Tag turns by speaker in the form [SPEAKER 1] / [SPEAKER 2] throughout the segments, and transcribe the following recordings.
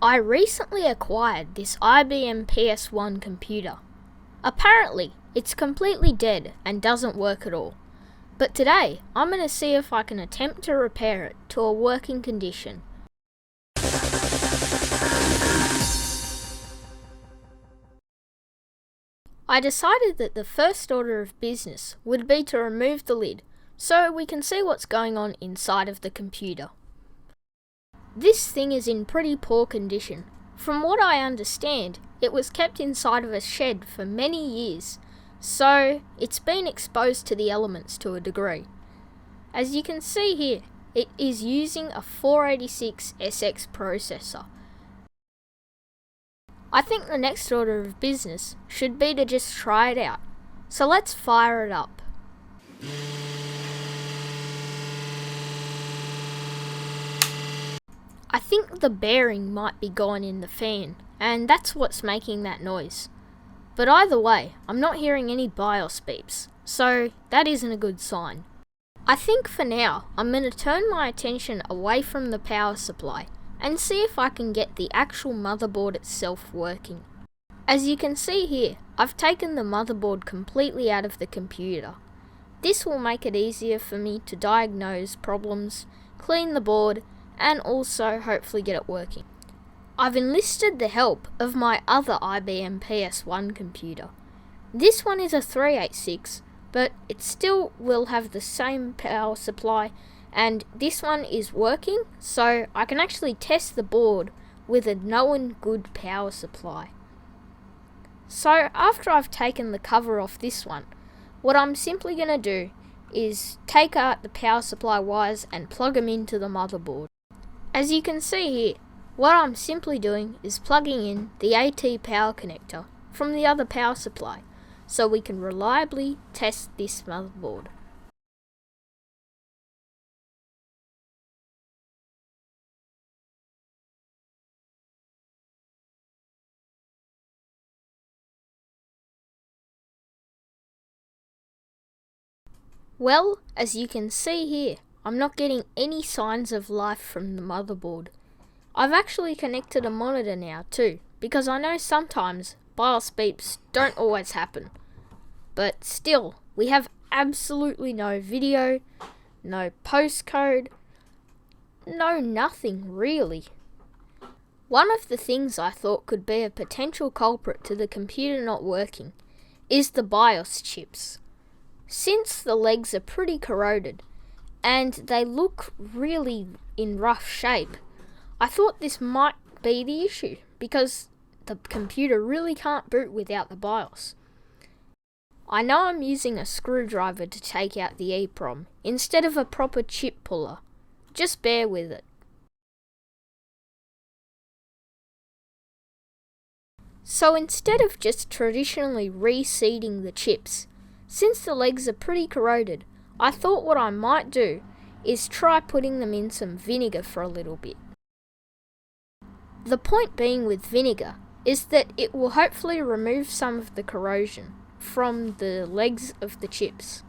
[SPEAKER 1] I recently acquired this IBM PS1 computer. Apparently, it's completely dead and doesn't work at all. But today, I'm going to see if I can attempt to repair it to a working condition. I decided that the first order of business would be to remove the lid so we can see what's going on inside of the computer. This thing is in pretty poor condition. From what I understand, it was kept inside of a shed for many years, so it's been exposed to the elements to a degree. As you can see here, it is using a 486SX processor. I think the next order of business should be to just try it out, so let's fire it up. I think the bearing might be gone in the fan, and that's what's making that noise. But either way, I'm not hearing any BIOS beeps, so that isn't a good sign. I think for now, I'm going to turn my attention away from the power supply and see if I can get the actual motherboard itself working. As you can see here, I've taken the motherboard completely out of the computer. This will make it easier for me to diagnose problems, clean the board, and also hopefully get it working. I've enlisted the help of my other IBM PS1 computer. This one is a 386, but it still will have the same power supply, and this one is working, so I can actually test the board with a known good power supply. So after I've taken the cover off this one, what I'm simply going to do is take out the power supply wires and plug them into the motherboard. As you can see here, what I'm simply doing is plugging in the AT power connector from the other power supply, so we can reliably test this motherboard. Well, as you can see here, I'm not getting any signs of life from the motherboard. I've actually connected a monitor now too, because I know sometimes BIOS beeps don't always happen. But still, we have absolutely no video, no postcode, no nothing really. One of the things I thought could be a potential culprit to the computer not working is the BIOS chips. Since the legs are pretty corroded, and they look really in rough shape, I thought this might be the issue, because the computer really can't boot without the BIOS. I know I'm using a screwdriver to take out the EEPROM instead of a proper chip puller. Just bear with it. So instead of just traditionally reseeding the chips, since the legs are pretty corroded, I thought what I might do is try putting them in some vinegar for a little bit. The point being with vinegar is that it will hopefully remove some of the corrosion from the legs of the chips.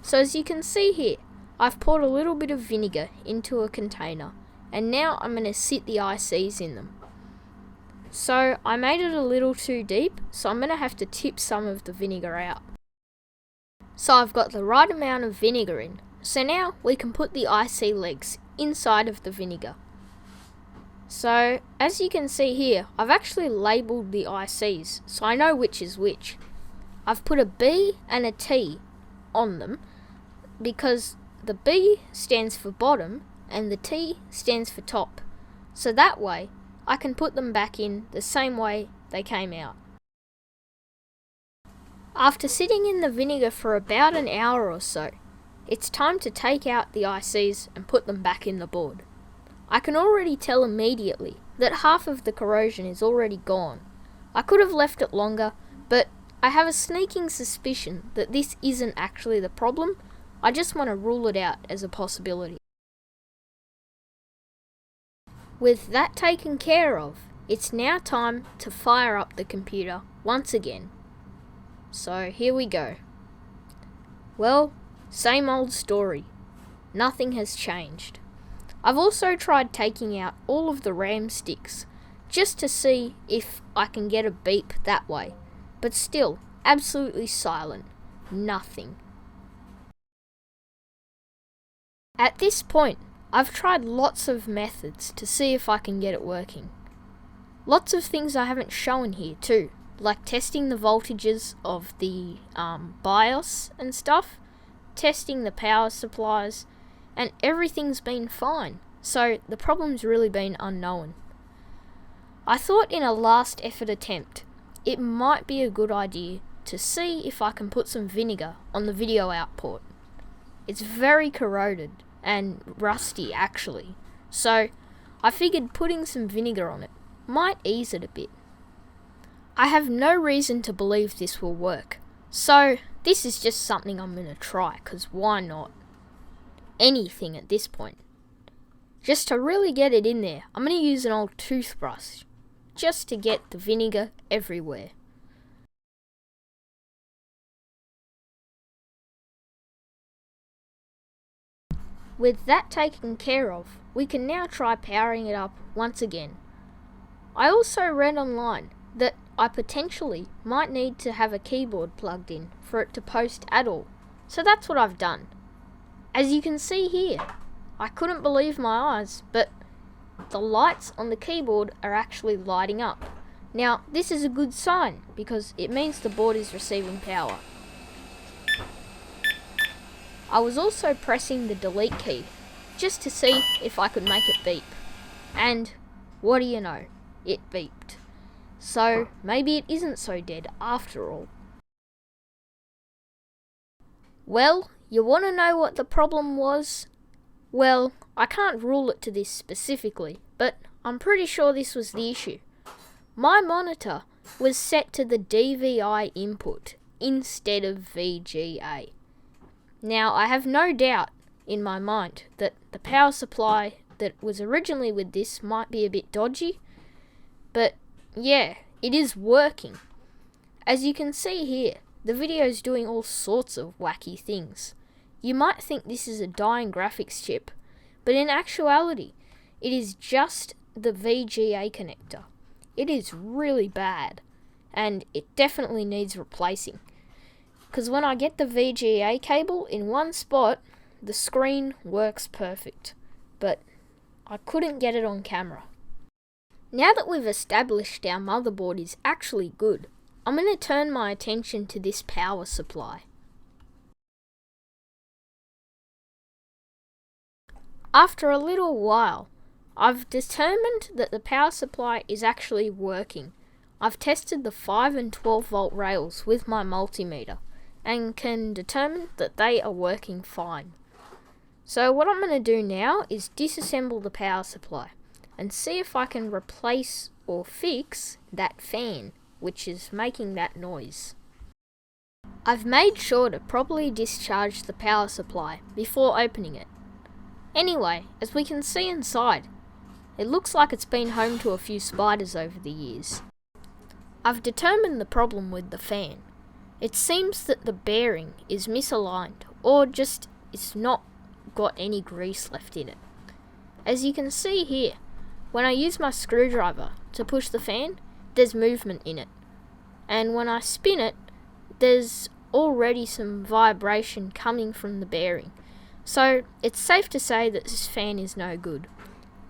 [SPEAKER 1] So as you can see here, I've poured a little bit of vinegar into a container, and now I'm going to sit the ICs in them. So I made it a little too deep, so I'm going to have to tip some of the vinegar out. So I've got the right amount of vinegar in, so now we can put the IC legs inside of the vinegar. So as you can see here, I've actually labelled the ICs, so I know which is which. I've put a B and a T on them because the B stands for bottom and the T stands for top. So that way I can put them back in the same way they came out. After sitting in the vinegar for about an hour or so, it's time to take out the ICs and put them back in the board. I can already tell immediately that half of the corrosion is already gone. I could have left it longer, but I have a sneaking suspicion that this isn't actually the problem. I just want to rule it out as a possibility. With that taken care of, it's now time to fire up the computer once again. So here we go. Well, same old story. Nothing has changed. I've also tried taking out all of the RAM sticks just to see if I can get a beep that way. But still, absolutely silent. Nothing. At this point, I've tried lots of methods to see if I can get it working. Lots of things I haven't shown here too, like testing the voltages of the BIOS and stuff, testing the power supplies, and everything's been fine, so the problem's really been unknown. I thought in a last effort attempt, it might be a good idea to see if I can put some vinegar on the video output. It's very corroded and rusty actually, so I figured putting some vinegar on it might ease it a bit. I have no reason to believe this will work, so this is just something I'm going to try, because why not? Anything at this point. Just to really get it in there, I'm going to use an old toothbrush, just to get the vinegar everywhere. With that taken care of, we can now try powering it up once again. I also read online that I potentially might need to have a keyboard plugged in for it to post at all, so that's what I've done. As you can see here, I couldn't believe my eyes, but the lights on the keyboard are actually lighting up. Now, this is a good sign because it means the board is receiving power. I was also pressing the delete key just to see if I could make it beep. And what do you know? It beeped. So maybe it isn't so dead after all. Well, you want to know what the problem was? Well, I can't rule it to this specifically, but I'm pretty sure this was the issue. My monitor was set to the DVI input instead of VGA. Now, I have no doubt in my mind that the power supply that was originally with this might be a bit dodgy, but yeah, it is working. As you can see here, the video is doing all sorts of wacky things. You might think this is a dying graphics chip, but in actuality, it is just the VGA connector. It is really bad, and it definitely needs replacing. Because when I get the VGA cable in one spot, the screen works perfect, but I couldn't get it on camera. Now that we've established our motherboard is actually good, I'm going to turn my attention to this power supply. After a little while, I've determined that the power supply is actually working. I've tested the 5 and 12 volt rails with my multimeter and can determine that they are working fine. So what I'm going to do now is disassemble the power supply and see if I can replace or fix that fan, which is making that noise. I've made sure to properly discharge the power supply before opening it. Anyway, as we can see inside, it looks like it's been home to a few spiders over the years. I've determined the problem with the fan. It seems that the bearing is misaligned or just it's not got any grease left in it. As you can see here, when I use my screwdriver to push the fan, there's movement in it. And when I spin it, there's already some vibration coming from the bearing. So it's safe to say that this fan is no good.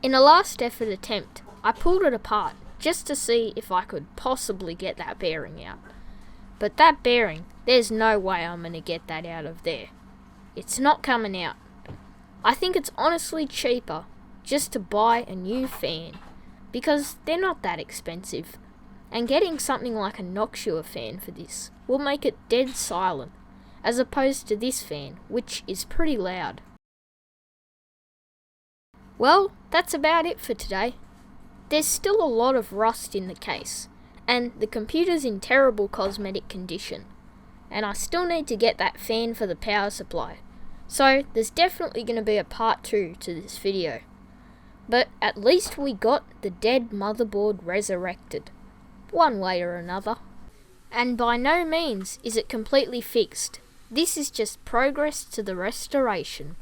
[SPEAKER 1] In a last effort attempt, I pulled it apart just to see if I could possibly get that bearing out. But that bearing, there's no way I'm going to get that out of there. It's not coming out. I think it's honestly cheaper just to buy a new fan, because they're not that expensive. And getting something like a Noctua fan for this will make it dead silent, as opposed to this fan, which is pretty loud. Well, that's about it for today. There's still a lot of rust in the case, and the computer's in terrible cosmetic condition, and I still need to get that fan for the power supply, so there's definitely going to be a part 2 to this video. But at least we got the dead motherboard resurrected, one way or another. And by no means is it completely fixed. This is just progress to the restoration.